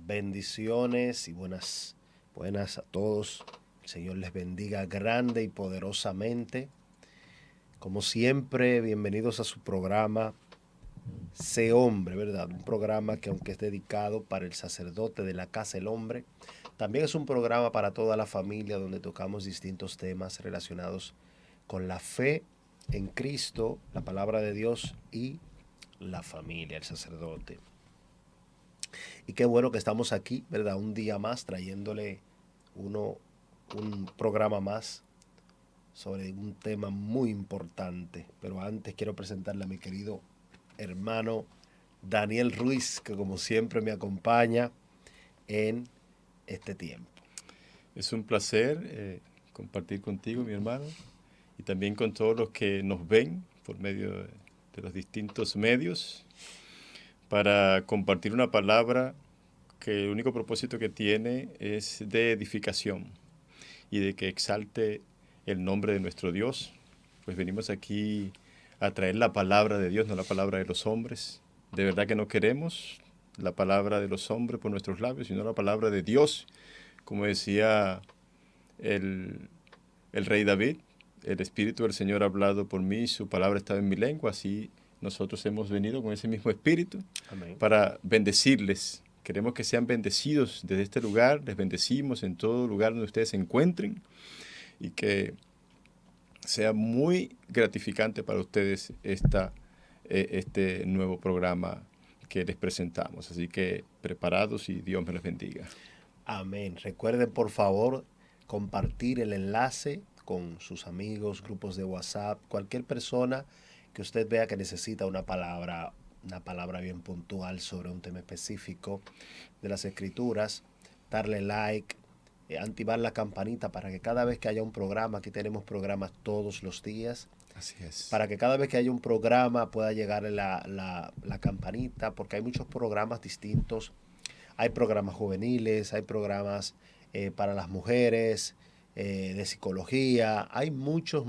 Bendiciones y buenas a todos. El Señor les bendiga grande y poderosamente. Como siempre, bienvenidos a su programa Sé Hombre, ¿verdad? Un programa que, aunque es dedicado para el sacerdote de la casa, el hombre, también es un programa para toda la familia donde tocamos distintos temas relacionados con la fe en Cristo, la palabra de Dios y la familia, el sacerdote. Y qué bueno que estamos aquí, ¿verdad? Un día más trayéndole un programa más sobre un tema muy importante. Pero antes quiero presentarle a mi querido hermano Daniel Ruiz, que como siempre me acompaña en este tiempo. Es un placer compartir contigo, mi hermano, y también con todos los que nos ven por medio de los distintos medios para compartir una palabra que el único propósito que tiene es de edificación y de que exalte el nombre de nuestro Dios. Pues venimos aquí a traer la palabra de Dios, no la palabra de los hombres. De verdad que no queremos la palabra de los hombres por nuestros labios, sino la palabra de Dios. Como decía el rey David, el Espíritu del Señor ha hablado por mí, su palabra estaba en mi lengua, así nosotros hemos venido con ese mismo Espíritu. Amén. Para bendecirles. Queremos que sean bendecidos desde este lugar, les bendecimos en todo lugar donde ustedes se encuentren y que sea muy gratificante para ustedes este nuevo programa que les presentamos. Así que preparados y Dios me los bendiga. Amén. Recuerden, por favor, compartir el enlace con sus amigos, grupos de WhatsApp, cualquier persona que usted vea que necesita una palabra bien puntual sobre un tema específico de las Escrituras. Darle like, activar la campanita para que cada vez que haya un programa, aquí tenemos programas todos los días. Así es. Para que cada vez que haya un programa pueda llegar la campanita, porque hay muchos programas distintos. Hay programas juveniles, hay programas para las mujeres, de psicología. Hay muchos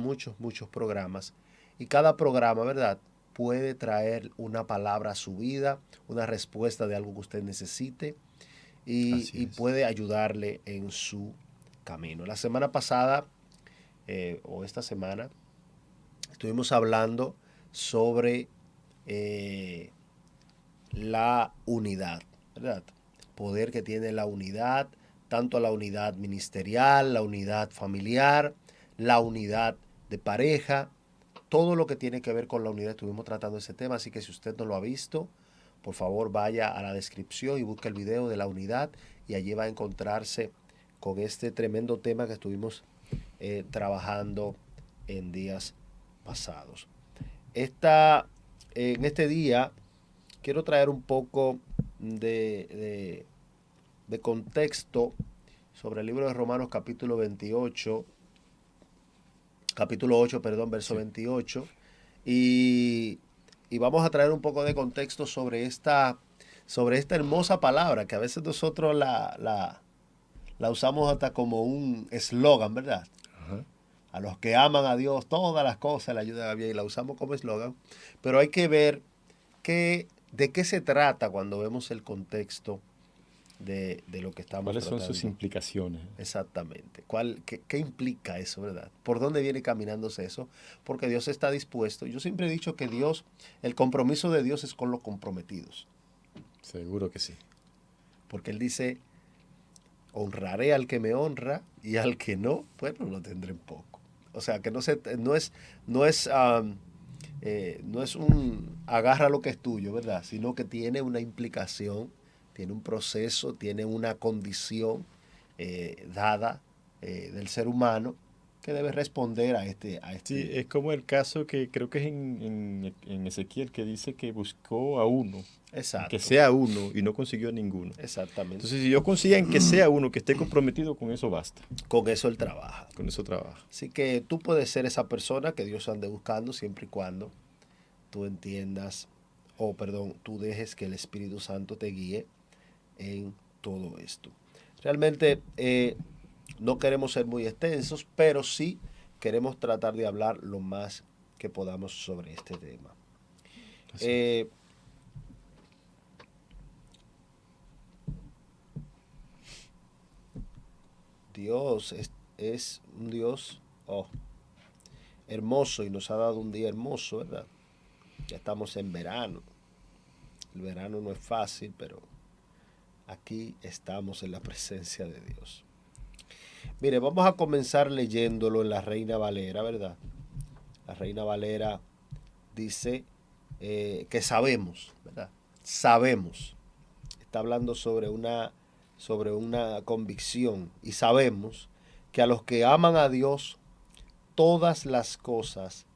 programas. Y cada programa, ¿verdad?, puede traer una palabra a su vida, una respuesta de algo que usted necesite y puede ayudarle en su camino. La semana pasada, o esta semana, estuvimos hablando sobre la unidad, ¿verdad? Poder que tiene la unidad, tanto la unidad ministerial, la unidad familiar, la unidad de pareja, todo lo que tiene que ver con la unidad. Estuvimos tratando ese tema, así que si usted no lo ha visto, por favor vaya a la descripción y busque el video de la unidad y allí va a encontrarse con este tremendo tema que estuvimos trabajando en días pasados. En este día quiero traer un poco de contexto sobre el libro de Romanos capítulo 8, verso 28, y vamos a traer un poco de contexto sobre esta hermosa palabra que a veces nosotros la usamos hasta como un eslogan, ¿verdad? Ajá. A los que aman a Dios, todas las cosas le ayudan a bien, y la usamos como eslogan, pero hay que ver de qué se trata cuando vemos el contexto de lo que estamos ¿Cuáles son tratando. sus implicaciones? Exactamente. ¿Qué implica eso, verdad? ¿Por dónde viene caminándose eso? Porque Dios está dispuesto. Yo siempre he dicho que Dios, el compromiso de Dios es con los comprometidos. Seguro que sí. Porque Él dice, honraré al que me honra y al que no, bueno, lo tendré en poco. O sea, que no es un agarra lo que es tuyo, ¿verdad? Sino que tiene una implicación, tiene un proceso, tiene una condición dada del ser humano que debe responder a Sí, este. es como el caso que creo que es en Ezequiel, que dice que buscó a uno, que Exacto, sea uno, y no consiguió ninguno. exactamente. Entonces, si Dios consigue en que sea uno, que esté comprometido, con eso basta. Con eso Él trabaja. Con eso trabaja. Así que tú puedes ser esa persona que Dios ande buscando siempre y cuando tú entiendas, o perdón, tú dejes que el Espíritu Santo te guíe en todo esto. Realmente no queremos ser muy extensos, pero sí queremos tratar de hablar lo más que podamos sobre este tema. Así es. Eh, Dios es un Dios hermoso y nos ha dado un día hermoso, ¿verdad? Ya estamos en verano. El verano no es fácil, pero aquí estamos en la presencia de Dios. Mire, vamos a comenzar leyéndolo en la Reina Valera, ¿verdad? La Reina Valera dice que sabemos, ¿verdad? Sabemos. Está hablando sobre una convicción y sabemos que a los que aman a Dios, todas las cosas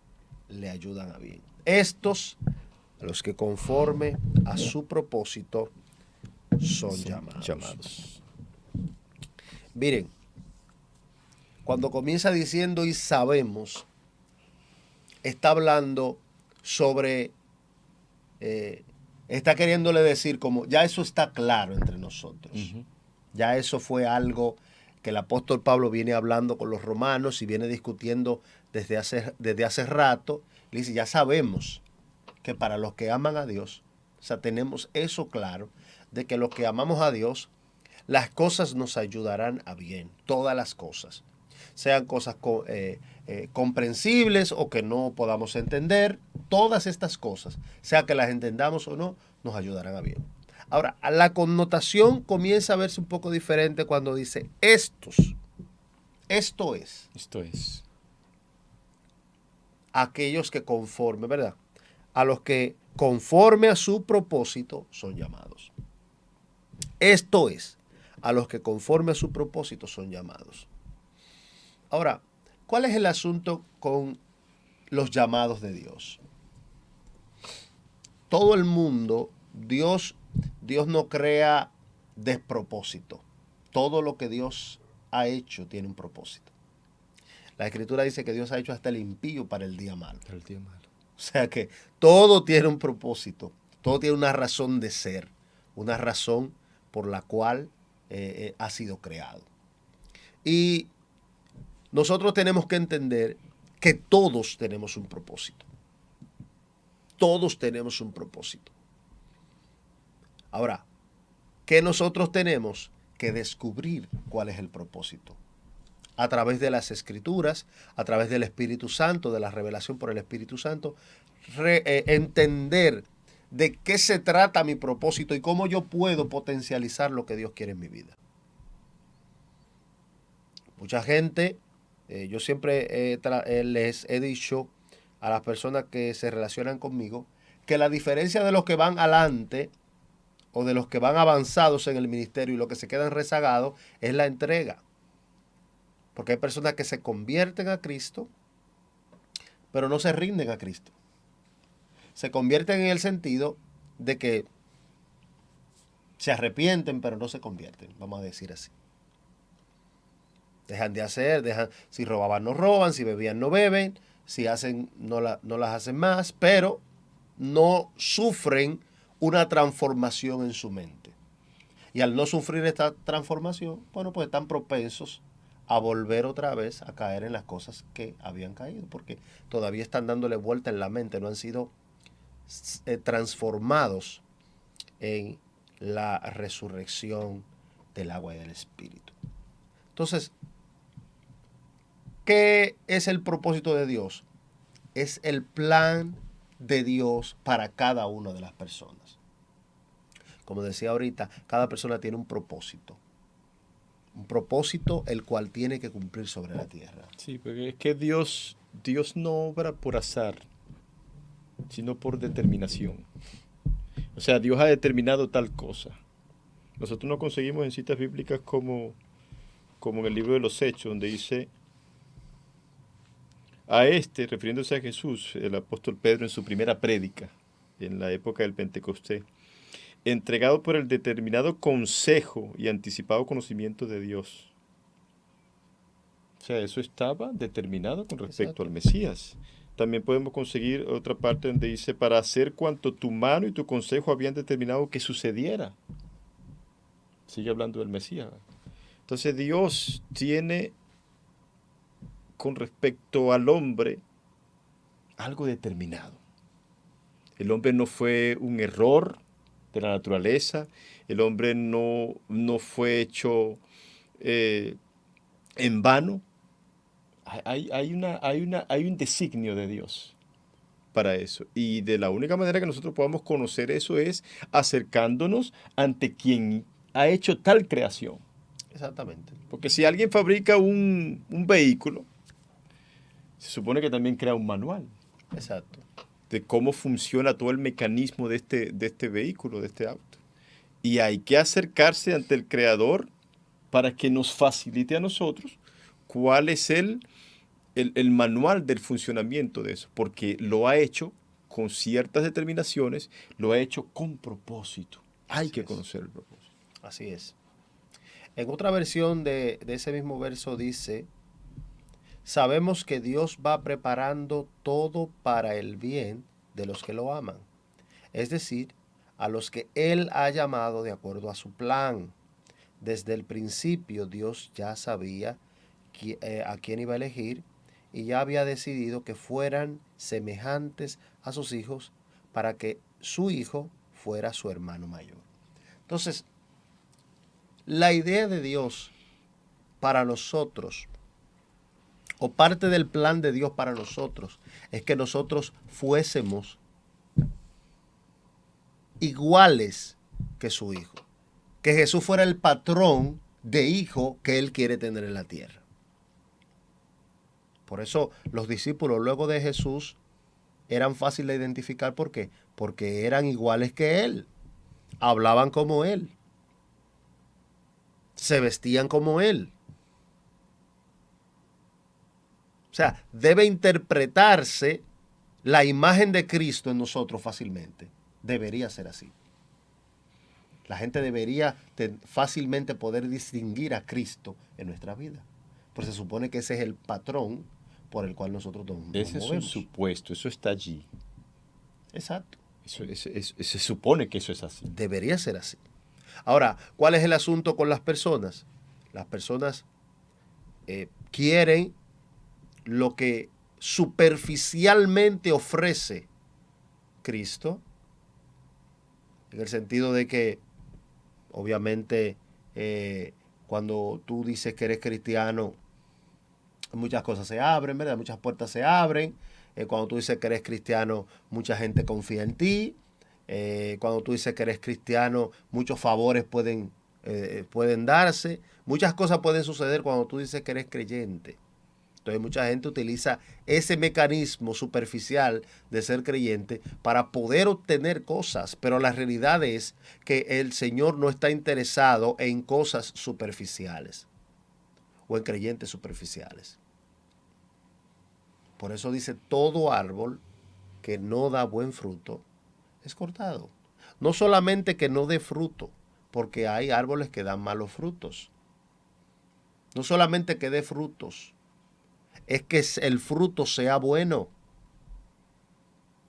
le ayudan a bien. Estos, a los que conforme a su propósito, son llamados. Miren, cuando comienza diciendo y sabemos, está hablando sobre, está queriéndole decir como, ya eso está claro entre nosotros. Ujú. Ya eso fue algo que el apóstol Pablo viene hablando con los romanos y viene discutiendo desde hace rato. Le dice, ya sabemos que para los que aman a Dios, o sea, tenemos eso claro, de que los que amamos a Dios, las cosas nos ayudarán a bien, todas las cosas. Sean cosas comprensibles o que no podamos entender, todas estas cosas, sea que las entendamos o no, nos ayudarán a bien. Ahora, la connotación comienza a verse un poco diferente cuando dice estos. Esto es Esto es. aquellos que conforme, ¿verdad? A los que conforme a su propósito son llamados. Esto es, a los que conforme a su propósito son llamados. Ahora, ¿cuál es el asunto con los llamados de Dios? Todo el mundo, Dios no crea despropósito. Todo lo que Dios ha hecho tiene un propósito. La Escritura dice que Dios ha hecho hasta el impío para el día malo. El tío malo. O sea que todo tiene un propósito, todo tiene una razón de ser, una razón por la cual ha sido creado. Y nosotros tenemos que entender que todos tenemos un propósito. Todos tenemos un propósito. Ahora, ¿qué nosotros tenemos? Que descubrir cuál es el propósito. A través de las Escrituras, a través del Espíritu Santo, de la revelación por el Espíritu Santo, entender de qué se trata mi propósito y cómo yo puedo potencializar lo que Dios quiere en mi vida. Mucha gente, yo siempre les he dicho a las personas que se relacionan conmigo que la diferencia de los que van adelante o de los que van avanzados en el ministerio y los que se quedan rezagados es la entrega. Porque hay personas que se convierten a Cristo, pero no se rinden a Cristo. Se convierten en el sentido de que se arrepienten, pero no se convierten, vamos a decir así. Dejan de hacer, si robaban no roban, si bebían no beben, si hacen no las hacen más, pero no sufren una transformación en su mente. Y al no sufrir esta transformación, bueno, pues están propensos a volver otra vez a caer en las cosas que habían caído, porque todavía están dándole vuelta en la mente, no han sido transformados en la resurrección del agua y del Espíritu. Entonces, ¿qué es el propósito de Dios? Es el plan de Dios para cada una de las personas. Como decía ahorita, cada persona tiene un propósito el cual tiene que cumplir sobre la tierra. Sí, porque es que Dios no obra por azar, sino por determinación. O sea, Dios ha determinado tal cosa. Nosotros no conseguimos en citas bíblicas como en el libro de los Hechos, donde dice refiriéndose a Jesús, el apóstol Pedro en su primera prédica, en la época del Pentecostés, entregado por el determinado consejo y anticipado conocimiento de Dios. O sea, eso estaba determinado con respecto al Mesías. También podemos conseguir otra parte donde dice, para hacer cuanto tu mano y tu consejo habían determinado que sucediera. Sigue hablando del Mesías. Entonces Dios tiene, con respecto al hombre, algo determinado. El hombre no fue un error de la naturaleza, el hombre no fue hecho en vano. Hay un designio de Dios para eso. Y de la única manera que nosotros podamos conocer eso es acercándonos ante quien ha hecho tal creación. Exactamente. Porque si alguien fabrica un vehículo, se supone que también crea un manual. Exacto. De cómo funciona todo el mecanismo de este vehículo, de este auto. Y hay que acercarse ante el Creador para que nos facilite a nosotros cuál es el manual del funcionamiento de eso, porque lo ha hecho con ciertas determinaciones, lo ha hecho con propósito. Hay que conocer el propósito. Así es. En otra versión de ese mismo verso dice, sabemos que Dios va preparando todo para el bien de los que lo aman, es decir, a los que Él ha llamado de acuerdo a su plan. Desde el principio Dios ya sabía a quién iba a elegir y ya había decidido que fueran semejantes a sus hijos para que su hijo fuera su hermano mayor. Entonces, la idea de Dios para nosotros, o parte del plan de Dios para nosotros, es que nosotros fuésemos iguales que su hijo. Que Jesús fuera el patrón de hijo que Él quiere tener en la tierra. Por eso los discípulos luego de Jesús eran fáciles de identificar. ¿Por qué? Porque eran iguales que Él. Hablaban como Él. Se vestían como Él. O sea, debe interpretarse la imagen de Cristo en nosotros fácilmente. Debería ser así. La gente debería fácilmente poder distinguir a Cristo en nuestra vida. Porque se supone que ese es el patrón por el cual nosotros nos movemos. Ese es un supuesto, eso está allí. Exacto. Se supone que eso es así. Debería ser así. Ahora, ¿cuál es el asunto con las personas? Las personas quieren lo que superficialmente ofrece Cristo, en el sentido de que, obviamente, cuando tú dices que eres cristiano, muchas cosas se abren, ¿verdad? Muchas puertas se abren. Cuando tú dices que eres cristiano, mucha gente confía en ti. Cuando tú dices que eres cristiano, muchos favores pueden darse. Muchas cosas pueden suceder cuando tú dices que eres creyente. Entonces mucha gente utiliza ese mecanismo superficial de ser creyente para poder obtener cosas, pero la realidad es que el Señor no está interesado en cosas superficiales o en creyentes superficiales. Por eso dice, todo árbol que no da buen fruto es cortado. No solamente que no dé fruto, porque hay árboles que dan malos frutos. No solamente que dé frutos, es que el fruto sea bueno.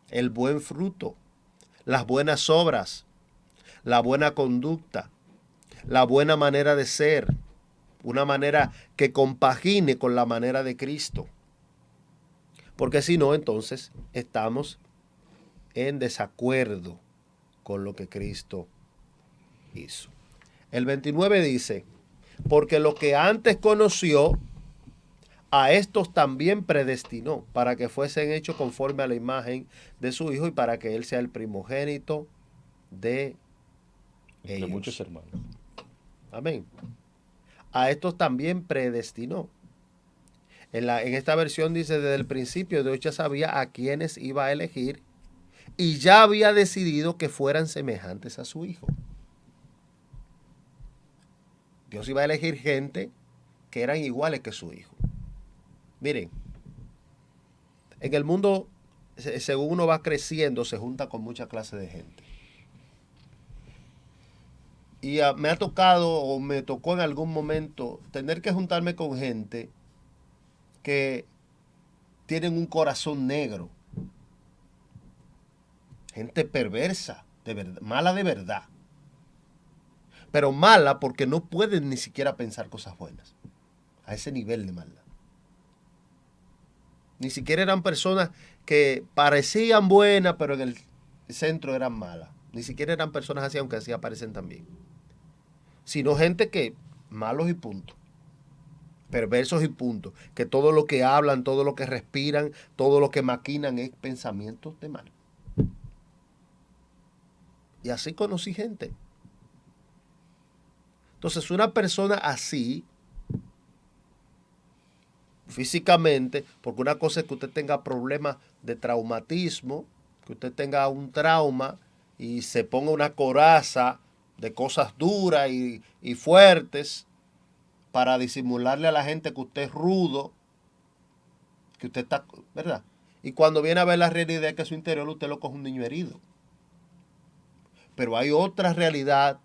El buen fruto, las buenas obras, la buena conducta, la buena manera de ser, una manera que compagine con la manera de Cristo. Porque si no, entonces estamos en desacuerdo con lo que Cristo hizo. El 29 dice, porque lo que antes conoció, a estos también predestinó para que fuesen hechos conforme a la imagen de su Hijo y para que Él sea el primogénito de Entre muchos ellos. hermanos. Amén. A estos también predestinó. En esta versión dice, desde el principio Dios ya sabía a quiénes iba a elegir y ya había decidido que fueran semejantes a su Hijo. Dios iba a elegir gente que eran iguales que su Hijo. Miren, en el mundo, según uno va creciendo, se junta con muchas clases de gente. Y me ha tocado o me tocó en algún momento tener que juntarme con gente que tienen un corazón negro. Gente perversa, de verdad, mala de verdad. Pero mala porque no pueden ni siquiera pensar cosas buenas. A ese nivel de maldad. Ni siquiera eran personas que parecían buenas, pero en el centro eran malas. Ni siquiera eran personas así, aunque así aparecen también. Sino gente que, malos y punto. Perversos y punto. Que todo lo que hablan, todo lo que respiran, todo lo que maquinan es pensamientos de mal. Y así conocí gente. Entonces, una persona así, físicamente, porque una cosa es que usted tenga problemas de traumatismo, que usted tenga un trauma y se ponga una coraza de cosas duras y fuertes para disimularle a la gente que usted es rudo, que usted está, ¿verdad? Y cuando viene a ver la realidad es que su interior usted lo coge un niño herido. Pero hay otra realidad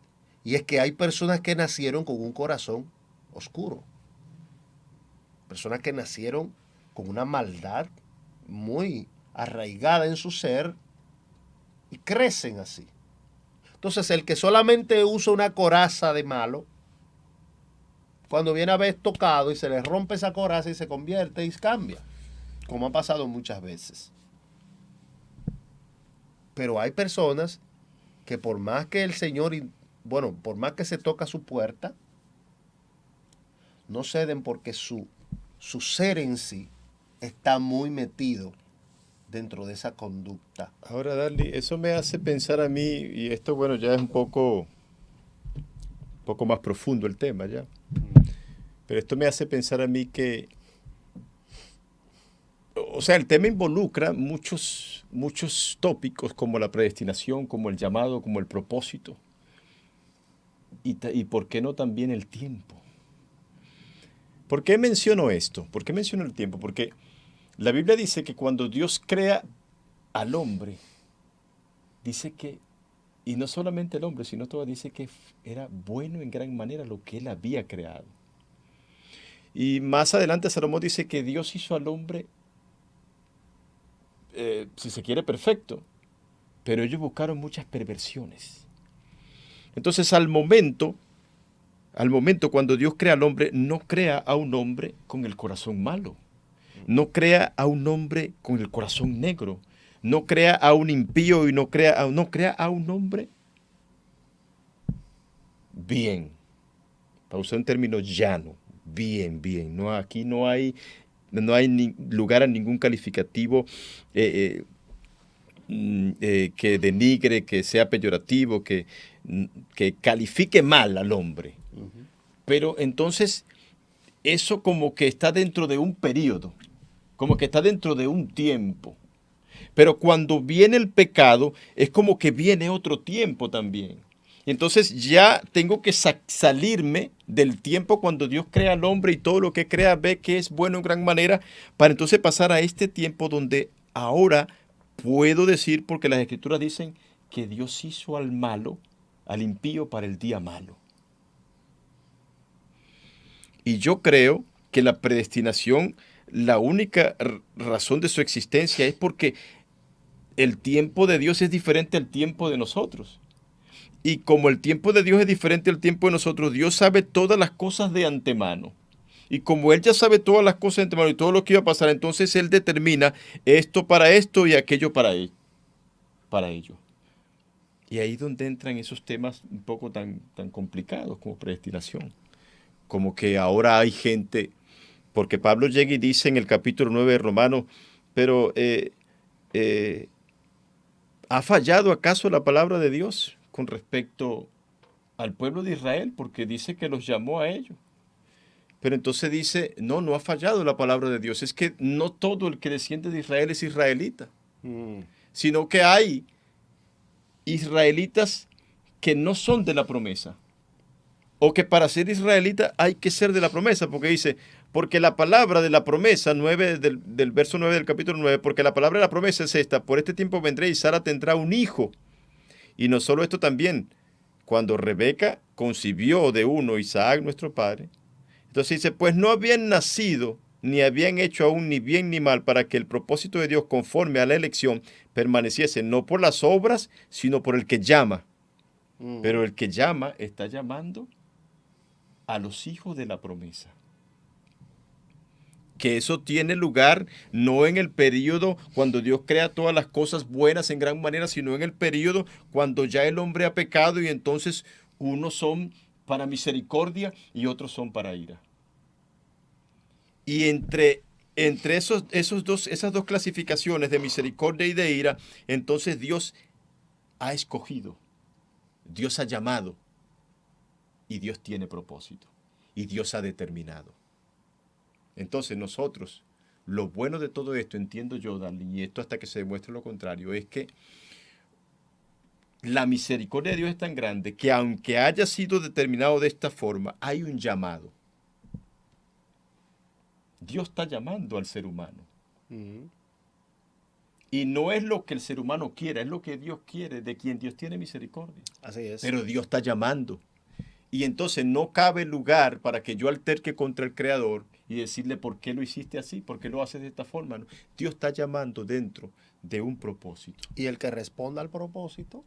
y es que hay personas que nacieron con un corazón oscuro. Personas que nacieron con una maldad muy arraigada en su ser y crecen así. Entonces, el que solamente usa una coraza de malo, cuando viene a ver tocado y se le rompe esa coraza y se convierte y cambia, como ha pasado muchas veces. Pero hay personas que por más que el Señor, bueno, por más que se toca su puerta, no ceden porque su ser en sí está muy metido dentro de esa conducta. Ahora, Darly, eso me hace pensar a mí, y esto, bueno, ya es un poco más profundo el tema ya, pero esto me hace pensar a mí que, o sea, el tema involucra muchos tópicos como la predestinación, como el llamado, como el propósito, y por qué no también el tiempo. ¿Por qué menciono esto? ¿Por qué menciono el tiempo? Porque la Biblia dice que cuando Dios crea al hombre, dice que, y no solamente el hombre, sino todo, dice que era bueno en gran manera lo que él había creado. Y más adelante Salomón dice que Dios hizo al hombre, si se quiere, perfecto, pero ellos buscaron muchas perversiones. Entonces al momento cuando Dios crea al hombre, no crea a un hombre con el corazón malo, no crea a un hombre con el corazón negro, no crea a un impío y no crea a un hombre bien, para usar un término llano, bien. No, aquí no hay lugar a ningún calificativo que denigre, que sea peyorativo, que califique mal al hombre. Pero entonces eso como que está dentro de un periodo, como que está dentro de un tiempo. Pero cuando viene el pecado, es como que viene otro tiempo también. Y entonces ya tengo que salirme del tiempo cuando Dios crea al hombre y todo lo que crea ve que es bueno en gran manera, para entonces pasar a este tiempo donde ahora puedo decir, porque las Escrituras dicen que Dios hizo al malo, al impío para el día malo. Y yo creo que la predestinación, la única razón de su existencia es porque el tiempo de Dios es diferente al tiempo de nosotros. Y como el tiempo de Dios es diferente al tiempo de nosotros, Dios sabe todas las cosas de antemano. Y como Él ya sabe todas las cosas de antemano y todo lo que iba a pasar, entonces Él determina esto para esto y aquello para ello. Y ahí es donde entran esos temas un poco tan complicados como predestinación. Como que ahora hay gente, porque Pablo llega y dice en el capítulo 9 de Romanos, pero eh, ¿ha fallado acaso la palabra de Dios con respecto al pueblo de Israel? Porque dice que los llamó a ellos. Pero entonces dice, no, no ha fallado la palabra de Dios. Es que no todo el que desciende de Israel es israelita, sino que hay israelitas que no son de la promesa. O que para ser israelita hay que ser de la promesa, porque dice, porque la palabra de la promesa, 9 del verso 9 del capítulo 9, porque la palabra de la promesa es esta, por este tiempo vendré y Sara tendrá un hijo. Y no solo esto también, cuando Rebeca concibió de uno Isaac nuestro padre, entonces dice, pues no habían nacido, ni habían hecho aún ni bien ni mal, para que el propósito de Dios conforme a la elección permaneciese no por las obras, sino por el que llama. Pero el que llama está llamando a los hijos de la promesa. Que eso tiene lugar no en el periodo cuando Dios crea todas las cosas buenas en gran manera, sino en el periodo cuando ya el hombre ha pecado y entonces unos son para misericordia y otros son para ira. Y entre esas dos clasificaciones de misericordia y de ira, entonces Dios ha escogido, Dios ha llamado y Dios tiene propósito y Dios ha determinado. Entonces nosotros, lo bueno de todo esto, entiendo yo, Darling, y esto hasta que se demuestre lo contrario, es que la misericordia de Dios es tan grande que aunque haya sido determinado de esta forma, hay un llamado. Dios está llamando al ser humano. Y no es lo que el ser humano quiere, es lo que Dios quiere, de quien Dios tiene misericordia. Así es. Pero Dios está llamando. Y entonces no cabe lugar para que yo alterque contra el Creador y decirle por qué lo hiciste así, por qué lo haces de esta forma. No. Dios está llamando dentro de un propósito. Y el que responda al propósito,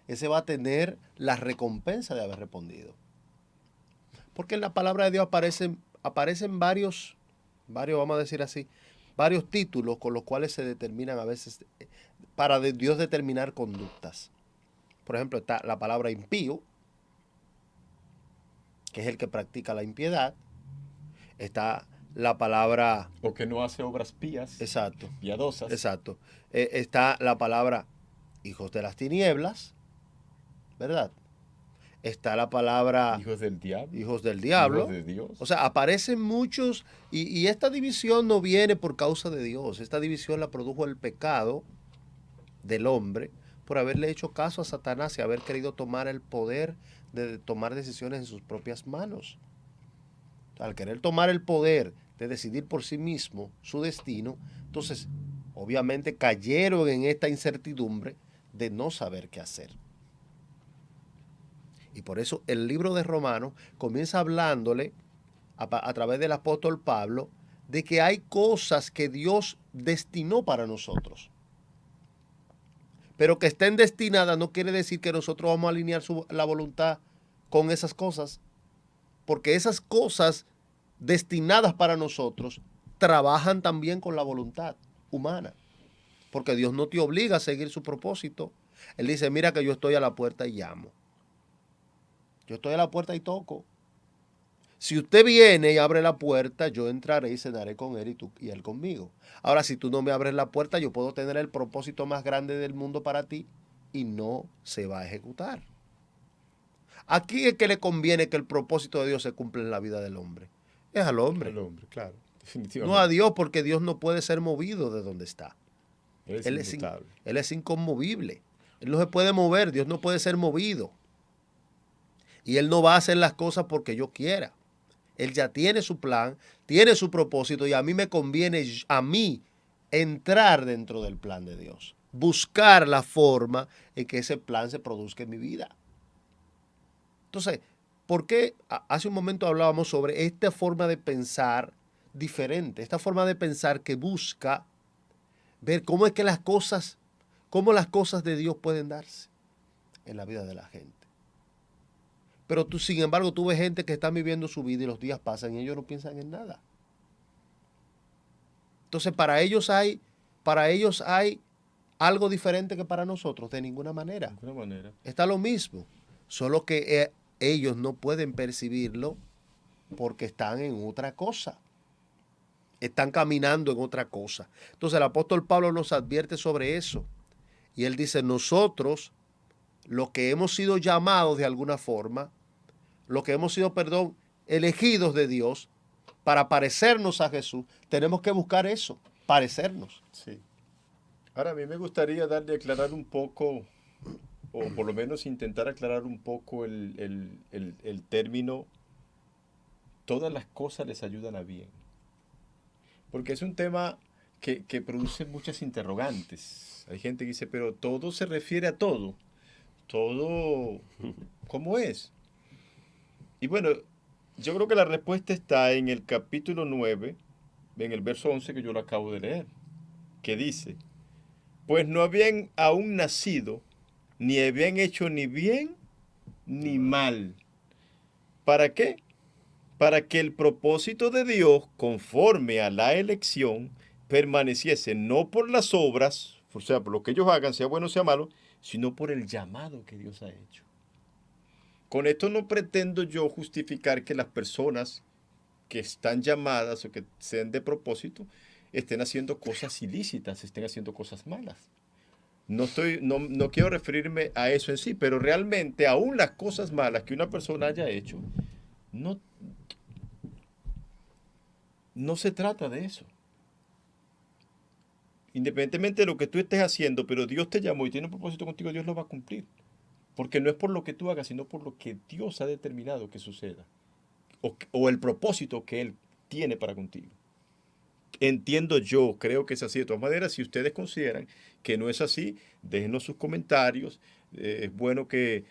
ese va a tener la recompensa de haber respondido. Porque en la palabra de Dios aparecen varios, vamos a decir así, varios títulos con los cuales se determinan a veces, para Dios determinar conductas. Por ejemplo, está la palabra impío, que es el que practica la impiedad. Está la palabra... O que no hace obras pías. Exacto. Piadosas. Exacto. Está la palabra hijos de las tinieblas, ¿verdad? Está la palabra... Hijos del diablo. Hijos del diablo. Hijos de Dios. O sea, aparecen muchos y esta división no viene por causa de Dios. Esta división la produjo el pecado del hombre por haberle hecho caso a Satanás y haber querido tomar el poder de tomar decisiones en sus propias manos. Al querer tomar el poder de decidir por sí mismo su destino, entonces obviamente cayeron en esta incertidumbre de no saber qué hacer. Y por eso el libro de Romanos comienza hablándole a través del apóstol Pablo de que hay cosas que Dios destinó para nosotros. Pero que estén destinadas no quiere decir que nosotros vamos a alinear la voluntad con esas cosas. Porque esas cosas destinadas para nosotros trabajan también con la voluntad humana. Porque Dios no te obliga a seguir su propósito. Él dice, mira que yo estoy a la puerta y llamo. Yo estoy a la puerta y toco. Si usted viene y abre la puerta, yo entraré y cenaré con él y él conmigo. Ahora, si tú no me abres la puerta, yo puedo tener el propósito más grande del mundo para ti y no se va a ejecutar. Aquí es que le conviene que el propósito de Dios se cumpla en la vida del hombre. Es al hombre. Al hombre, claro, definitivamente. No a Dios, porque Dios no puede ser movido de donde está. Él es inmutable. Él es inconmovible. Él no se puede mover, Dios no puede ser movido. Y Él no va a hacer las cosas porque yo quiera. Él ya tiene su plan, tiene su propósito y a mí me conviene entrar dentro del plan de Dios. Buscar la forma en que ese plan se produzca en mi vida. Entonces, ¿por qué hace un momento hablábamos sobre esta forma de pensar diferente? Esta forma de pensar que busca ver cómo es que cómo las cosas de Dios pueden darse en la vida de la gente. Pero sin embargo, tú ves gente que está viviendo su vida y los días pasan y ellos no piensan en nada. Entonces, para ellos hay algo diferente que para nosotros? De ninguna manera. De alguna manera. Está lo mismo, solo que ellos no pueden percibirlo porque están en otra cosa. Están caminando en otra cosa. Entonces el apóstol Pablo nos advierte sobre eso. Y él dice, nosotros, los que hemos sido llamados de alguna forma, los que hemos sido, elegidos de Dios para parecernos a Jesús, tenemos que buscar eso, parecernos. Sí. Ahora, a mí me gustaría aclarar un poco, o por lo menos intentar aclarar un poco el término, todas las cosas les ayudan a bien. Porque es un tema que produce muchas interrogantes. Hay gente que dice, pero todo se refiere a todo. Todo, ¿cómo es? Y bueno, yo creo que la respuesta está en el capítulo 9, en el verso 11 que yo lo acabo de leer, que dice, pues no habían aún nacido, ni habían hecho ni bien ni mal. ¿Para qué? Para que el propósito de Dios, conforme a la elección, permaneciese no por las obras, o sea, por lo que ellos hagan, sea bueno o sea malo, sino por el llamado que Dios ha hecho. Con esto no pretendo yo justificar que las personas que están llamadas o que sean de propósito estén haciendo cosas ilícitas, estén haciendo cosas malas. No quiero referirme a eso en sí, pero realmente aún las cosas malas que una persona haya hecho, no se trata de eso. Independientemente de lo que tú estés haciendo, pero Dios te llamó y tiene un propósito contigo, Dios lo va a cumplir. Porque no es por lo que tú hagas, sino por lo que Dios ha determinado que suceda. O el propósito que Él tiene para contigo. Entiendo yo, creo que es así. De todas maneras, si ustedes consideran que no es así, déjenos sus comentarios. Es bueno que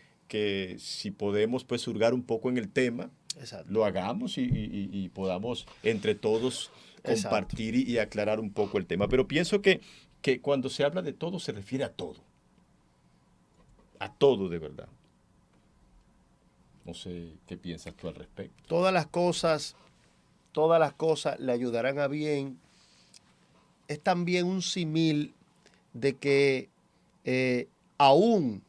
si podemos pues hurgar un poco en el tema, Exacto. Lo hagamos y podamos entre todos compartir y aclarar un poco el tema. Pero pienso que cuando se habla de todo, se refiere a todo. A todo de verdad. No sé qué piensas tú al respecto. Todas las cosas le ayudarán a bien. Es también un símil de que aún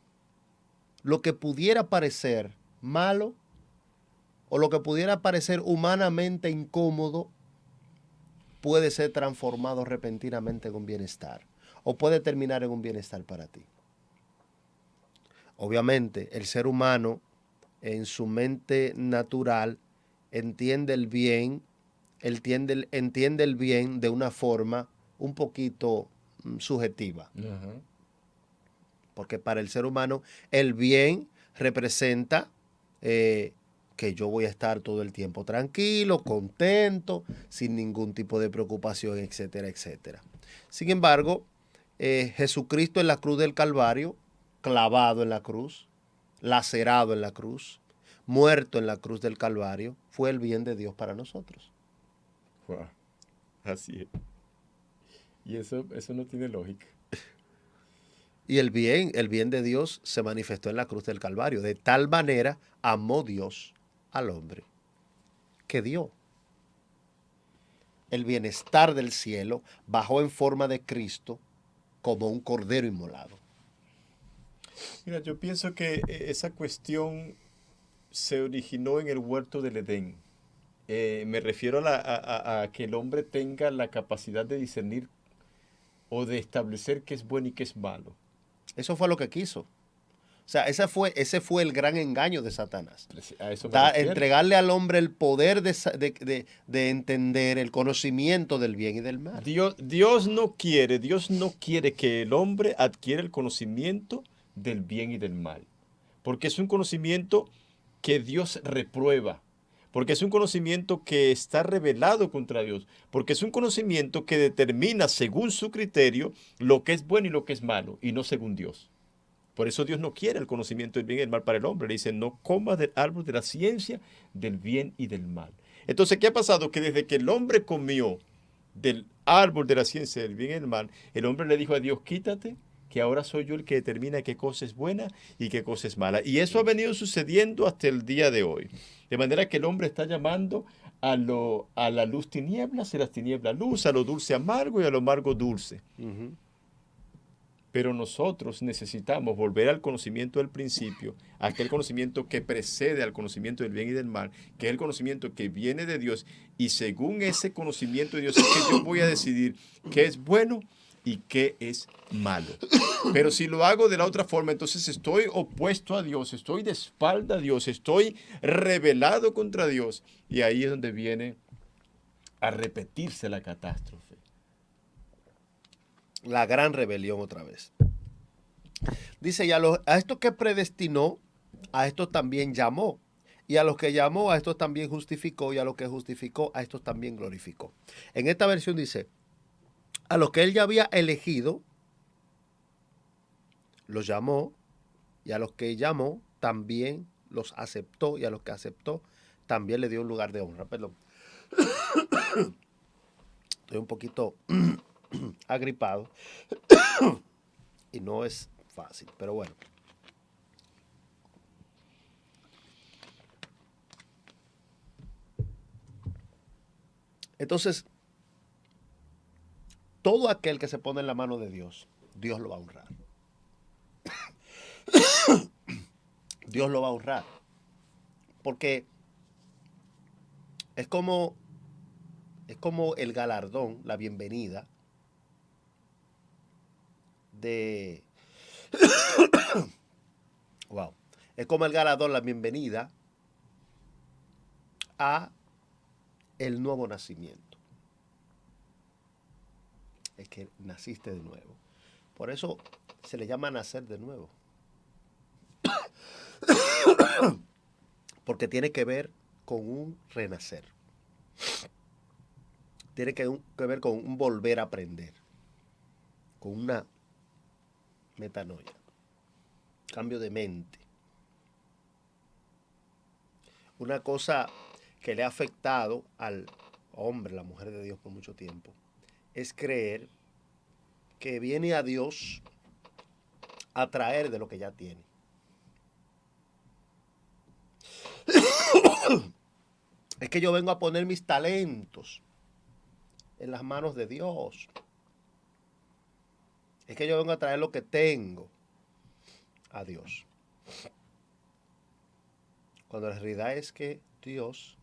lo que pudiera parecer malo o lo que pudiera parecer humanamente incómodo puede ser transformado repentinamente en un bienestar o puede terminar en un bienestar para ti. Obviamente, el ser humano en su mente natural entiende el bien, entiende el bien de una forma un poquito subjetiva. Ajá. Porque para el ser humano el bien representa que yo voy a estar todo el tiempo tranquilo, contento, sin ningún tipo de preocupación, etcétera, etcétera. Sin embargo, Jesucristo en la cruz del Calvario, clavado en la cruz, lacerado en la cruz, muerto en la cruz del Calvario, fue el bien de Dios para nosotros. Wow. Así es. Y eso no tiene lógica. Y el bien de Dios se manifestó en la cruz del Calvario. De tal manera amó Dios al hombre que dio el bienestar del cielo, bajó en forma de Cristo como un cordero inmolado. Mira, yo pienso que esa cuestión se originó en el huerto del Edén. Me refiero a que el hombre tenga la capacidad de discernir o de establecer qué es bueno y qué es malo. Eso fue lo que quiso. O sea, ese fue el gran engaño de Satanás. A eso me refiero. Entregarle al hombre el poder de entender el conocimiento del bien y del mal. Dios no quiere que el hombre adquiera el conocimiento del bien y del mal. Porque es un conocimiento que Dios reprueba. Porque es un conocimiento que está rebelado contra Dios. Porque es un conocimiento que determina según su criterio lo que es bueno y lo que es malo, y no según Dios. Por eso Dios no quiere el conocimiento del bien y del mal para el hombre. Le dice, no comas del árbol de la ciencia del bien y del mal. Entonces, ¿qué ha pasado? Que desde que el hombre comió del árbol de la ciencia del bien y del mal, el hombre le dijo a Dios, quítate, que ahora soy yo el que determina qué cosa es buena y qué cosa es mala. Y eso ha venido sucediendo hasta el día de hoy. De manera que el hombre está llamando a la luz tinieblas, a las tinieblas luz, a lo dulce amargo y a lo amargo dulce. Pero nosotros necesitamos volver al conocimiento del principio, a aquel conocimiento que precede al conocimiento del bien y del mal, que es el conocimiento que viene de Dios. Y según ese conocimiento de Dios es que yo voy a decidir qué es bueno y qué es malo. Pero si lo hago de la otra forma, entonces estoy opuesto a Dios, estoy de espalda a Dios, estoy rebelado contra Dios. Y ahí es donde viene a repetirse la catástrofe. La gran rebelión otra vez. Dice, y a estos que predestinó, a estos también llamó. Y a los que llamó, a estos también justificó. Y a los que justificó, a estos también glorificó. En esta versión dice, a los que él ya había elegido, los llamó. Y a los que llamó, también los aceptó. Y a los que aceptó, también le dio un lugar de honra. Perdón. Estoy un poquito agripado. Y no es fácil, pero bueno. Entonces, todo aquel que se pone en la mano de Dios, Dios lo va a honrar. Dios lo va a honrar. Porque es como el galardón, la bienvenida de... Wow. Es como el galardón, la bienvenida a el nuevo nacimiento. Es que naciste de nuevo. Por eso se le llama nacer de nuevo. Porque tiene que ver con un renacer. Tiene que ver con un volver a aprender. Con una metanoia. Cambio de mente. Una cosa que le ha afectado al hombre, la mujer de Dios por mucho tiempo, es creer que viene a Dios a traer de lo que ya tiene. Es que yo vengo a poner mis talentos en las manos de Dios. Es que yo vengo a traer lo que tengo a Dios. Cuando la realidad es que Dios,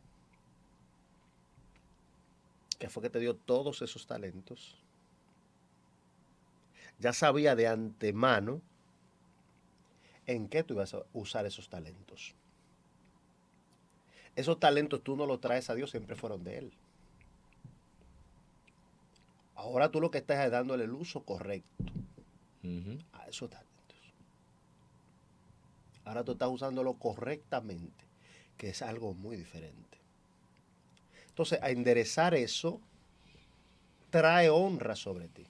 que fue que te dio todos esos talentos, ya sabía de antemano en qué tú ibas a usar esos talentos. Esos talentos tú no los traes a Dios, siempre fueron de Él. Ahora tú lo que estás es dándole el uso correcto a esos talentos. Ahora tú estás usándolo correctamente, que es algo muy diferente. Entonces, a enderezar eso, trae honra sobre ti.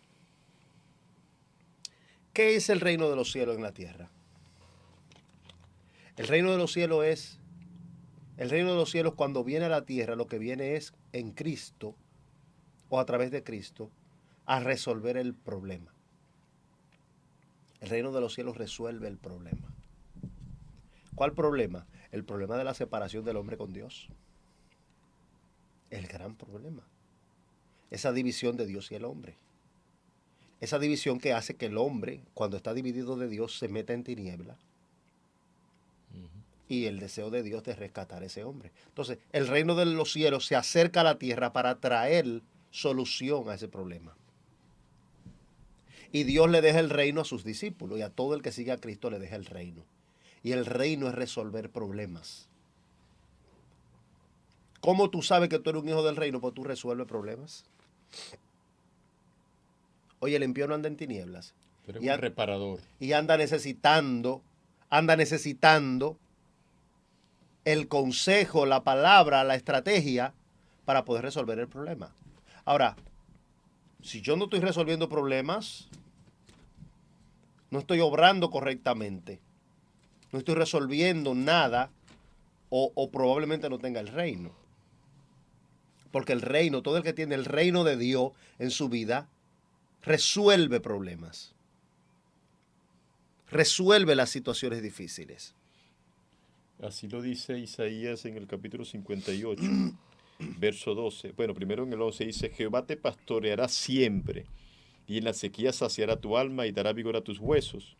¿Qué es el reino de los cielos en la tierra? El reino de los cielos es, el reino de los cielos cuando viene a la tierra, lo que viene es en Cristo o a través de Cristo a resolver el problema. El reino de los cielos resuelve el problema. ¿Cuál problema? El problema de la separación del hombre con Dios. El gran problema. Esa división de Dios y el hombre. Esa división que hace que el hombre, cuando está dividido de Dios, se meta en tiniebla. Y el deseo de Dios de rescatar a ese hombre. Entonces, el reino de los cielos se acerca a la tierra para traer solución a ese problema. Y Dios le deja el reino a sus discípulos y a todo el que sigue a Cristo le deja el reino. Y el reino es resolver problemas. ¿Cómo tú sabes que tú eres un hijo del reino? Pues tú resuelves problemas. Oye, el impío no anda en tinieblas. Pero es un reparador. Y anda necesitando el consejo, la palabra, la estrategia para poder resolver el problema. Ahora, si yo no estoy resolviendo problemas, no estoy obrando correctamente, no estoy resolviendo nada o probablemente no tenga el reino. Porque el reino, todo el que tiene el reino de Dios en su vida, resuelve problemas. Resuelve las situaciones difíciles. Así lo dice Isaías en el capítulo 58, verso 12. Bueno, primero en el 11 dice, Jehová te pastoreará siempre, y en la sequía saciará tu alma y dará vigor a tus huesos.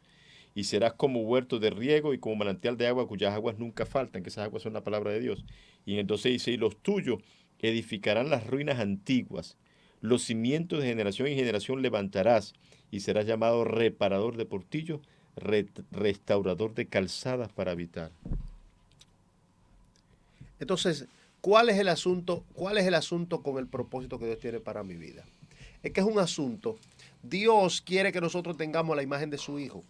Y serás como huerto de riego y como manantial de agua cuyas aguas nunca faltan, que esas aguas son la palabra de Dios. Y en el 12 dice, y los tuyos edificarán las ruinas antiguas, los cimientos de generación en generación levantarás, y serás llamado reparador de portillos, restaurador de calzadas para habitar. Entonces, ¿cuál es el asunto? ¿Cuál es el asunto con el propósito que Dios tiene para mi vida? Es que es un asunto. Dios quiere que nosotros tengamos la imagen de su Hijo.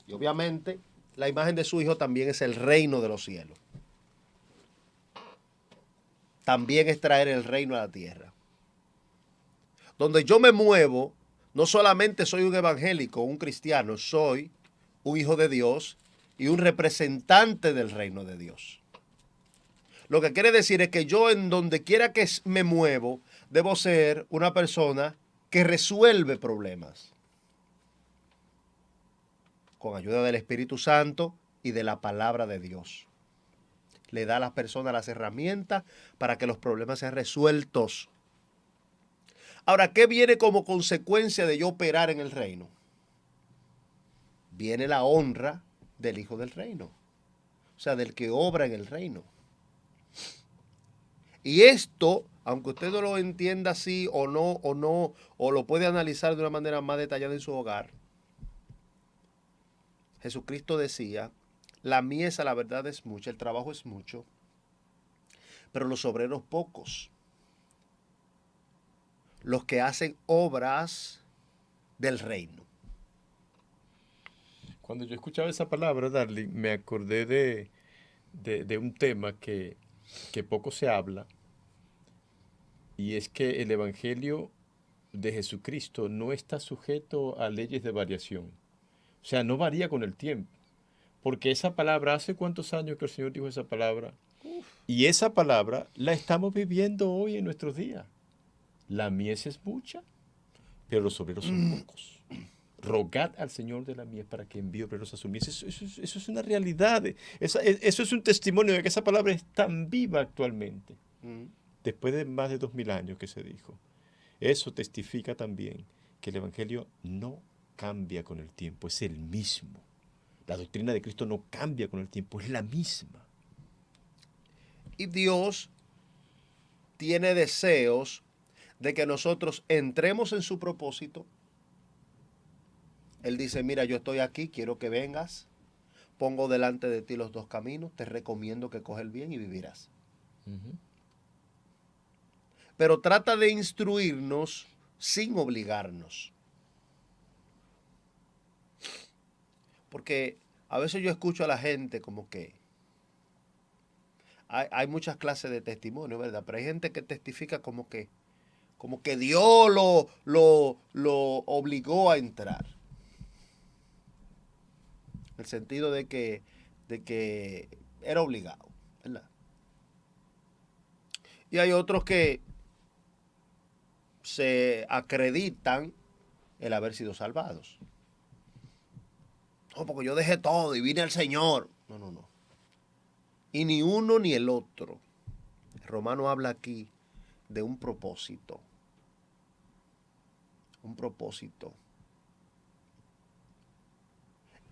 Y obviamente, la imagen de su Hijo también es el reino de los cielos. También es traer el reino a la tierra. Donde yo me muevo, no solamente soy un evangélico, un cristiano, soy un hijo de Dios y un representante del reino de Dios. Lo que quiere decir es que yo en donde quiera que me muevo, debo ser una persona que resuelve problemas. Con ayuda del Espíritu Santo y de la palabra de Dios. Le da a las personas las herramientas para que los problemas sean resueltos. Ahora, ¿qué viene como consecuencia de yo operar en el reino? Viene la honra del Hijo del Reino. O sea, del que obra en el reino. Y esto, aunque usted no lo entienda así o no, o lo puede analizar de una manera más detallada en su hogar, Jesucristo decía, la mies, la verdad es mucha, el trabajo es mucho, pero los obreros pocos. Los que hacen obras del reino. Cuando yo escuchaba esa palabra, Darling, me acordé de un tema que poco se habla, y es que el Evangelio de Jesucristo no está sujeto a leyes de variación. O sea, no varía con el tiempo. Porque esa palabra, ¿hace cuántos años que el Señor dijo esa palabra? Y esa palabra la estamos viviendo hoy en nuestros días. La mies es mucha, pero los obreros son pocos. Rogad al Señor de la mies para que envíe obreros a su mies. Eso es una realidad. Eso es un testimonio de que esa palabra es tan viva actualmente. Después de más de 2000 años que se dijo. Eso testifica también que el Evangelio no cambia con el tiempo, es el mismo. La doctrina de Cristo no cambia con el tiempo, es la misma. Y Dios tiene deseos de que nosotros entremos en su propósito. Él dice, mira, yo estoy aquí, quiero que vengas, pongo delante de ti los dos caminos, te recomiendo que coges el bien y vivirás. Pero trata de instruirnos sin obligarnos. Porque a veces yo escucho a la gente como que hay muchas clases de testimonio, ¿verdad? Pero hay gente que testifica como que Dios lo obligó a entrar. En el sentido de que era obligado, ¿verdad? Y hay otros que se acreditan el haber sido salvados. No, porque yo dejé todo y vine al Señor. No. Y ni uno ni el otro. El Romano habla aquí de un propósito. Un propósito.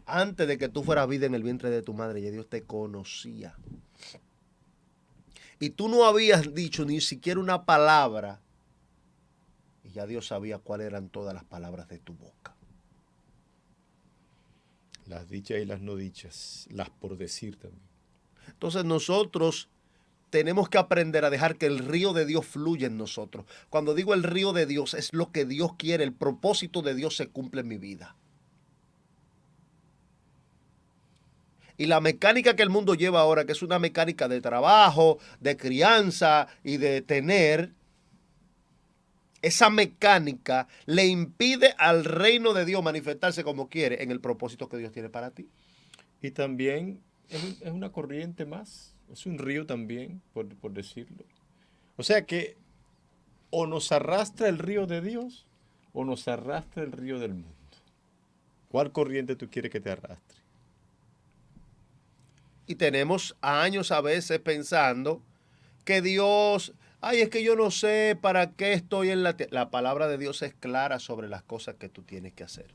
Antes de que tú fueras vida en el vientre de tu madre, ya Dios te conocía. Y tú no habías dicho ni siquiera una palabra. Y ya Dios sabía cuáles eran todas las palabras de tu boca. Las dichas y las no dichas, las por decir también. Entonces nosotros tenemos que aprender a dejar que el río de Dios fluya en nosotros. Cuando digo el río de Dios, es lo que Dios quiere, el propósito de Dios se cumple en mi vida. Y la mecánica que el mundo lleva ahora, que es una mecánica de trabajo, de crianza y de tener, esa mecánica le impide al reino de Dios manifestarse como quiere en el propósito que Dios tiene para ti. Y también es una corriente más, es un río también, por decirlo. O sea que o nos arrastra el río de Dios o nos arrastra el río del mundo. ¿Cuál corriente tú quieres que te arrastre? Y tenemos años a veces pensando que Dios Ay, es que yo no sé para qué estoy en la tierra. La palabra de Dios es clara sobre las cosas que tú tienes que hacer.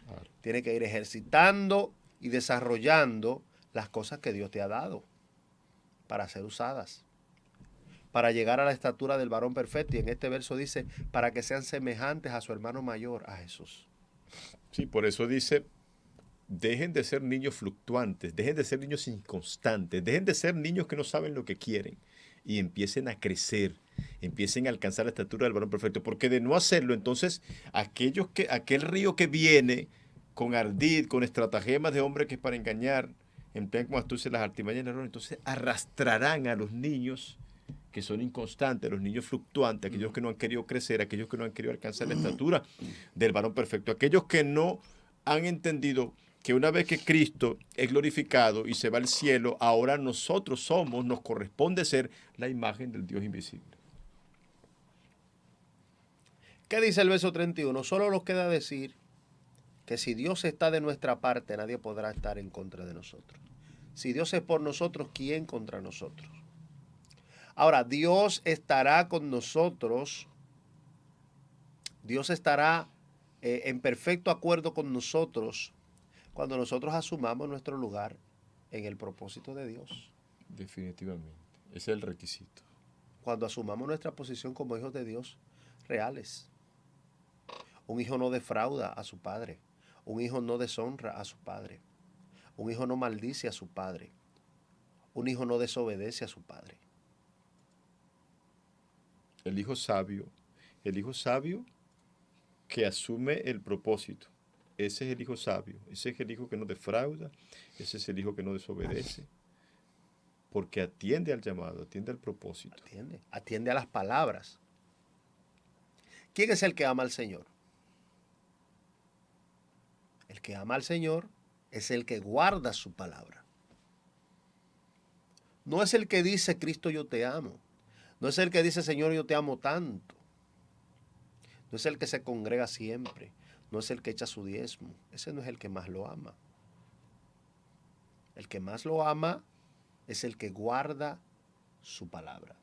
Claro. Tienes que ir ejercitando y desarrollando las cosas que Dios te ha dado para ser usadas, para llegar a la estatura del varón perfecto. Y en este verso dice, para que sean semejantes a su hermano mayor, a Jesús. Sí, por eso dice, dejen de ser niños fluctuantes, dejen de ser niños inconstantes, dejen de ser niños que no saben lo que quieren y empiecen a crecer, empiecen a alcanzar la estatura del varón perfecto, porque de no hacerlo, entonces aquel río que viene con ardid, con estratagemas de hombre que es para engañar, emplean como astucia las artimañas del error, entonces arrastrarán a los niños que son inconstantes, los niños fluctuantes, aquellos que no han querido crecer, aquellos que no han querido alcanzar la estatura del varón perfecto, aquellos que no han entendido que una vez que Cristo es glorificado y se va al cielo, ahora nosotros nos corresponde ser la imagen del Dios invisible. ¿Qué dice el verso 31? Solo nos queda decir que si Dios está de nuestra parte, nadie podrá estar en contra de nosotros. Si Dios es por nosotros, ¿quién contra nosotros? Ahora, Dios estará con nosotros. Dios estará en perfecto acuerdo con nosotros cuando nosotros asumamos nuestro lugar en el propósito de Dios. Definitivamente. Ese es el requisito. Cuando asumamos nuestra posición como hijos de Dios reales. Un hijo no defrauda a su padre. Un hijo no deshonra a su padre. Un hijo no maldice a su padre. Un hijo no desobedece a su padre. El hijo sabio que asume el propósito. Ese es el hijo sabio, ese es el hijo que no defrauda, ese es el hijo que no desobedece, porque atiende al llamado, atiende al propósito. Atiende a las palabras. ¿Quién es el que ama al Señor? El que ama al Señor es el que guarda su palabra. No es el que dice, Cristo, yo te amo. No es el que dice, Señor, yo te amo tanto. No es el que se congrega siempre. No es el que echa su diezmo. Ese no es el que más lo ama. El que más lo ama es el que guarda su palabra.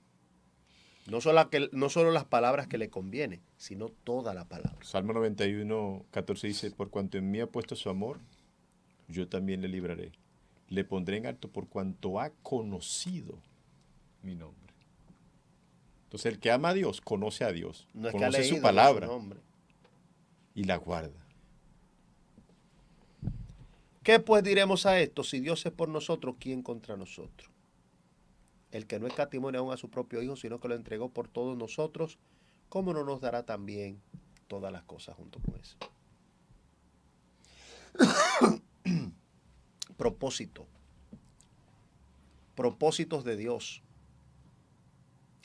No solo las palabras que le conviene, sino toda la palabra. Salmo 91, 14 dice, por cuanto en mí ha puesto su amor, yo también le libraré. Le pondré en alto por cuanto ha conocido mi nombre. Entonces el que ama a Dios, conoce a Dios, No es que conoce ha su leído palabra su nombre. y la guarda. ¿Qué pues diremos a esto? Si Dios es por nosotros, ¿quién contra nosotros? El que no escatimó ni aún a su propio Hijo, sino que lo entregó por todos nosotros, ¿cómo no nos dará también todas las cosas junto con eso? Propósito. Propósitos de Dios.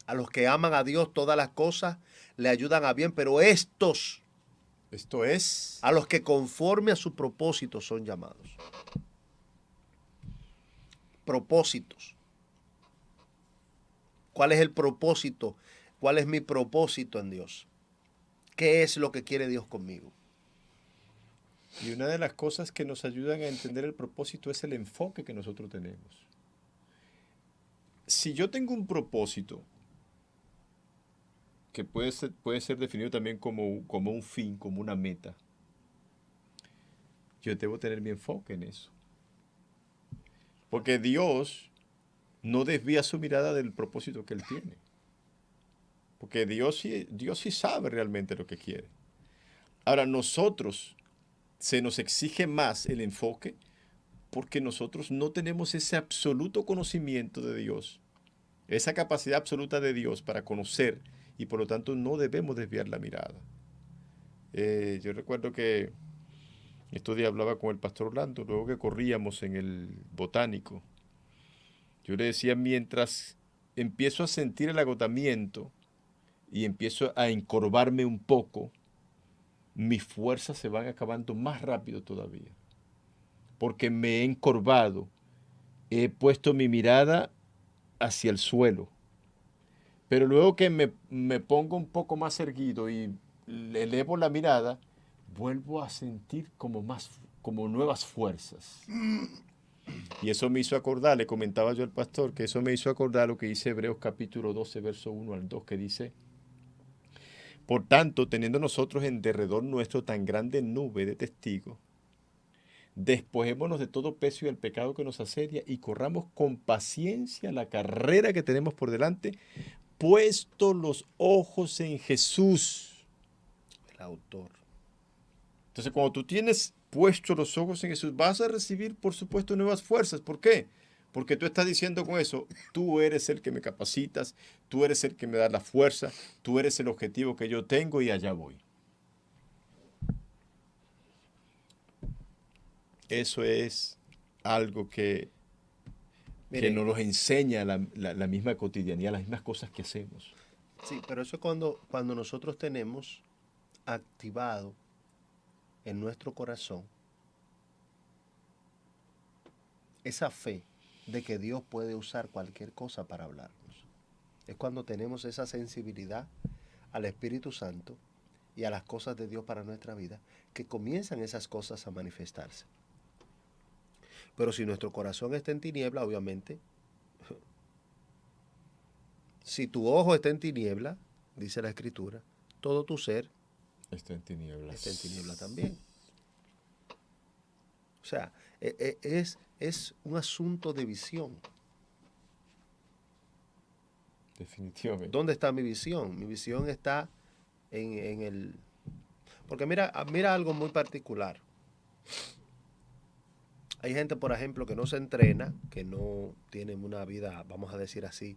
A los que aman a Dios, todas las cosas le ayudan a bien, pero estos, Esto es a los que conforme a su propósito son llamados. Propósitos. ¿Cuál es el propósito? ¿Cuál es mi propósito en Dios? ¿Qué es lo que quiere Dios conmigo? Y una de las cosas que nos ayudan a entender el propósito es el enfoque que nosotros tenemos. Si yo tengo un propósito, que puede ser definido también como un fin, como una meta, yo debo tener mi enfoque en eso. Porque Dios no desvía su mirada del propósito que Él tiene. Porque Dios sí sabe realmente lo que quiere. Ahora, nosotros se nos exige más el enfoque porque nosotros no tenemos ese absoluto conocimiento de Dios, esa capacidad absoluta de Dios para conocer y por lo tanto no debemos desviar la mirada. Yo recuerdo que estos días hablaba con el pastor Orlando, luego que corríamos en el botánico. Yo le decía, mientras empiezo a sentir el agotamiento y empiezo a encorvarme un poco, mis fuerzas se van acabando más rápido todavía. Porque me he encorvado, he puesto mi mirada hacia el suelo. Pero luego que me pongo un poco más erguido y elevo la mirada, vuelvo a sentir como nuevas fuerzas. Y eso me hizo acordar, le comentaba yo al pastor, que eso me hizo acordar lo que dice Hebreos capítulo 12, verso 1 al 2, que dice: por tanto, teniendo nosotros en derredor nuestro tan grande nube de testigos, despojémonos de todo peso y del pecado que nos asedia y corramos con paciencia la carrera que tenemos por delante, puesto los ojos en Jesús. El autor. Entonces, cuando tú tienes puestos los ojos en Jesús, vas a recibir, por supuesto, nuevas fuerzas. ¿Por qué? Porque tú estás diciendo con eso: tú eres el que me capacitas, tú eres el que me da la fuerza, tú eres el objetivo que yo tengo y allá voy. Eso es algo que Mire, nos enseña la misma cotidianidad, las mismas cosas que hacemos. sí, pero eso es cuando nosotros tenemos activado en nuestro corazón esa fe de que Dios puede usar cualquier cosa para hablarnos. Es cuando tenemos esa sensibilidad al Espíritu Santo y a las cosas de Dios para nuestra vida, que comienzan esas cosas a manifestarse. Pero si nuestro corazón está en tiniebla, obviamente, si tu ojo está en tiniebla, dice la Escritura, todo tu ser Está en tinieblas. está en tiniebla también. O sea, es un asunto de visión. Definitivamente. ¿Dónde está mi visión? Mi visión está en el... Porque mira algo muy particular. Hay gente, por ejemplo, que no se entrena, que no tiene una vida, vamos a decir así,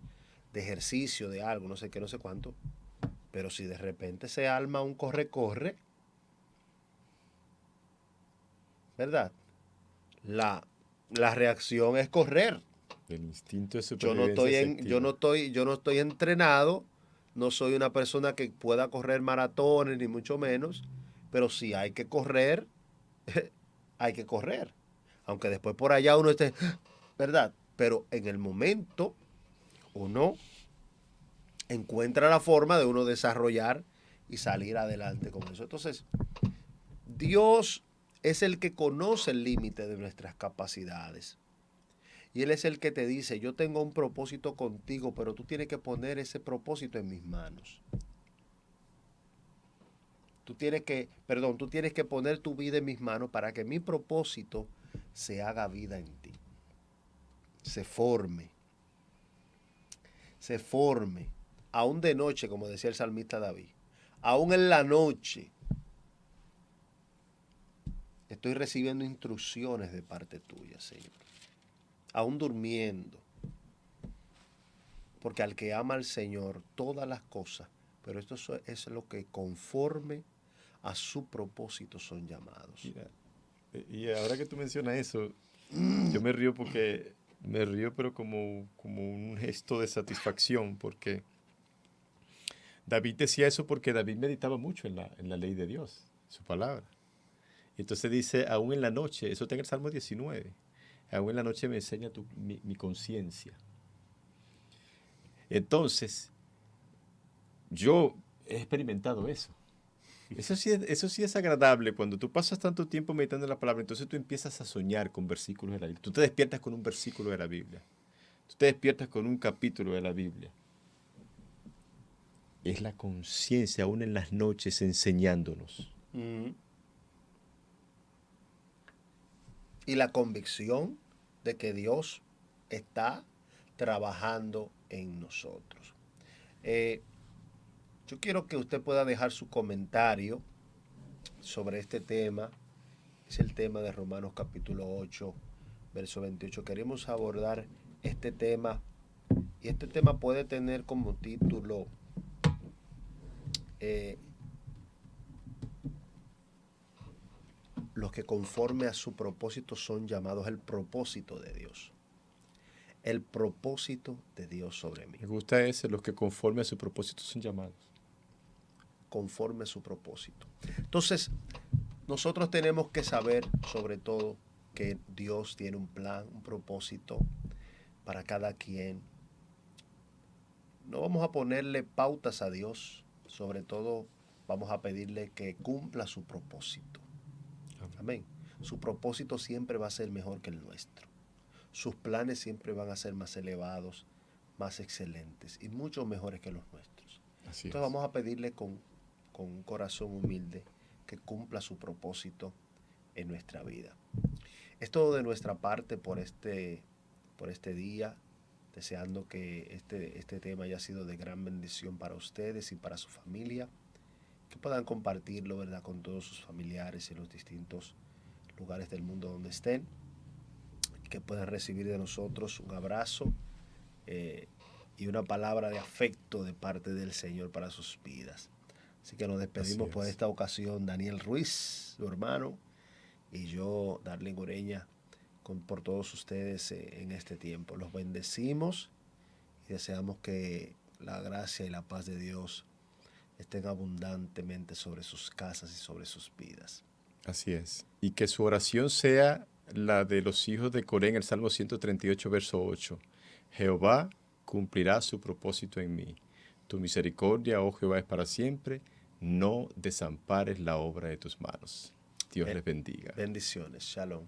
de ejercicio, de algo, no sé qué, no sé cuánto. Pero si de repente se arma un corre-corre, ¿verdad? La reacción es correr. El instinto de Yo no supervivencia estoy se en, activa. yo no estoy entrenado, no soy una persona que pueda correr maratones, ni mucho menos, pero si hay que correr, hay que correr. Aunque después por allá uno esté, ¿verdad? Pero en el momento uno encuentra la forma de uno desarrollar y salir adelante con eso. Entonces, Dios es el que conoce el límite de nuestras capacidades. Y Él es el que te dice: yo tengo un propósito contigo, pero tú tienes que poner ese propósito en mis manos. Tú tienes que poner tu vida en mis manos para que mi propósito se haga vida en ti. Se forme. Se forme. Aún de noche, como decía el salmista David. Aún en la noche estoy recibiendo instrucciones de parte tuya, Señor. Aún durmiendo. Porque al que ama al Señor, todas las cosas, pero esto es lo que conforme a su propósito son llamados. Mira, y ahora que tú mencionas eso, yo me río porque me río, pero como un gesto de satisfacción, porque David decía eso porque David meditaba mucho en la ley de Dios, su palabra. Y entonces dice: aún en la noche, eso está en el Salmo 19, aún en la noche me enseña mi conciencia. Entonces, yo he experimentado eso. Eso sí es agradable cuando tú pasas tanto tiempo meditando en la palabra, entonces tú empiezas a soñar con versículos de la Biblia. Tú te despiertas con un versículo de la Biblia. Tú te despiertas con un capítulo de la Biblia. Es la conciencia aún en las noches enseñándonos. Y la convicción de que Dios está trabajando en nosotros. Yo quiero que usted pueda dejar su comentario sobre este tema. Es el tema de Romanos capítulo 8, verso 28. Queremos abordar este tema, y este tema puede tener como título los que conforme a su propósito son llamados. El propósito de Dios. El propósito de Dios sobre mí. Me gusta ese: los que conforme a su propósito son llamados. Conforme a su propósito. Entonces, nosotros tenemos que saber, sobre todo, que Dios tiene un plan, un propósito para cada quien. No vamos a ponerle pautas a Dios, sobre todo vamos a pedirle que cumpla su propósito. Amén. Su propósito siempre va a ser mejor que el nuestro. sus planes siempre van a ser más elevados, más excelentes y mucho mejores que los nuestros. Así Entonces es. vamos a pedirle con un corazón humilde que cumpla su propósito en nuestra vida. Es todo de nuestra parte por este día, deseando que este tema haya sido de gran bendición para ustedes y para su familia, que puedan compartirlo, ¿verdad?, con todos sus familiares en los distintos lugares del mundo donde estén, que puedan recibir de nosotros un abrazo y una palabra de afecto de parte del Señor para sus vidas. Así que nos despedimos por esta ocasión, Daniel Ruiz, su hermano, y yo, Darling Ureña, por todos ustedes en este tiempo. Los bendecimos y deseamos que la gracia y la paz de Dios estén abundantemente sobre sus casas y sobre sus vidas. Así es. Y que su oración sea la de los hijos de Coré en el Salmo 138, verso 8. Jehová cumplirá su propósito en mí. Tu misericordia, oh Jehová, es para siempre. No desampares la obra de tus manos. Dios les bendiga. Bendiciones. Shalom.